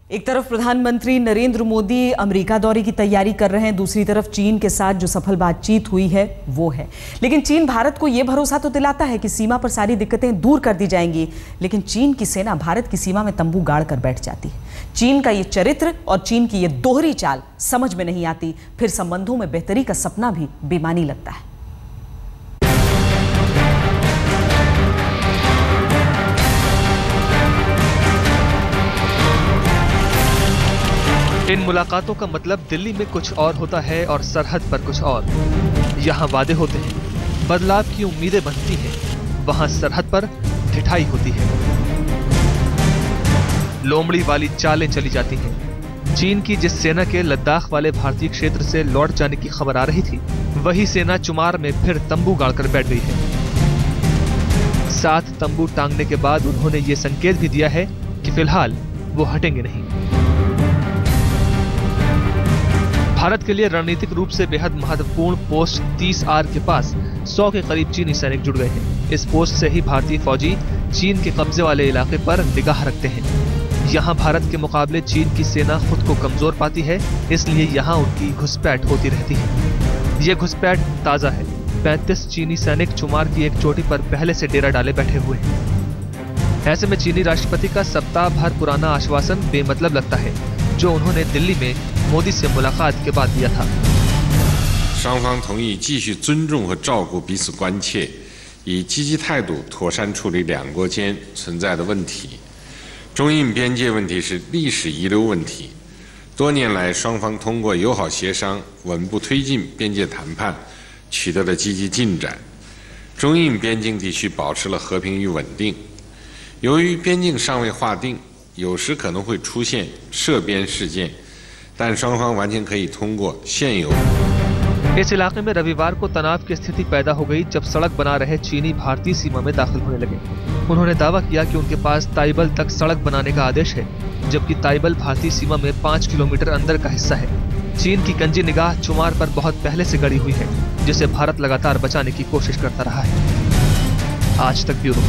एक तरफ प्रधानमंत्री नरेंद्र मोदी अमेरिका दौरे की तैयारी कर रहे हैं, दूसरी तरफ चीन के साथ जो सफल बातचीत हुई है वो है। लेकिन चीन भारत को यह भरोसा तो दिलाता है कि सीमा पर सारी दिक्कतें दूर कर दी जाएंगी, लेकिन चीन की सेना भारत की सीमा में तंबू गाड़ कर बैठ जाती है। चीन का ये चरित्र और चीन की ये दोहरी चाल समझ में नहीं आती, फिर संबंधों में बेहतरी का सपना भी बेमानी लगता है। इन मुलाकातों का मतलब दिल्ली में कुछ और होता है और सरहद पर कुछ और। यहाँ वादे होते हैं, बदलाव की उम्मीदें बनती हैं, वहाँ सरहद पर ढिठाई होती है, लोमड़ी वाली चालें चली जाती हैं। चीन की जिस सेना के लद्दाख वाले भारतीय क्षेत्र से लौट जाने की खबर आ रही थी, वही सेना चुमार में फिर तंबू गाड़कर बैठ गई है। 7 तंबू टांगने के बाद उन्होंने ये संकेत भी दिया है कि फिलहाल वो हटेंगे नहीं। भारत के लिए रणनीतिक रूप से बेहद महत्वपूर्ण पोस्ट 30R के पास 100 के करीब चीनी सैनिक जुड़ गए हैं। इस पोस्ट से ही भारतीय फौजी चीन के कब्जे वाले इलाके पर निगाह रखते हैं। यहाँ भारत के मुकाबले चीन की सेना खुद को कमजोर पाती है, इसलिए यहाँ उनकी घुसपैठ होती रहती है। ये घुसपैठ ताजा है। 35 चीनी सैनिक चुमार की एक चोटी पर पहले से डेरा डाले बैठे हुए हैं। ऐसे में चीनी राष्ट्रपति का सप्ताह भर पुराना आश्वासन बेमतलब लगता है, जो उन्होंने दिल्ली में मोदी से मुलाकात के बाद दिया था। 双方同意继续尊重和照顾彼此关切，以积极态度妥善处理两国间存在的问题。中印边界问题是历史遗留问题，多年来双方通过友好协商稳步推进边界谈判，取得了积极进展。中印边境地区保持了和平与稳定。由于边境尚未划定，有时可能会出现涉边事件，但双方完全可以通过现有。इस इलाके में रविवार को तनाव की स्थिति पैदा हो गई जब सड़क बना रहे चीनी भारतीय सीमा में दाखिल होने लगे। उन्होंने दावा किया कि उनके पास ताइबल तक सड़क बनाने का आदेश है, जबकि ताइबल भारतीय सीमा में 5 किलोमीटर अंदर का हिस्सा है। चीन की गंजी निगाह चुमार पर बहुत पहले से गड़ी हुई है, जिसे भारत लगातार बचाने की कोशिश करता रहा है। आज तक ब्यूरो।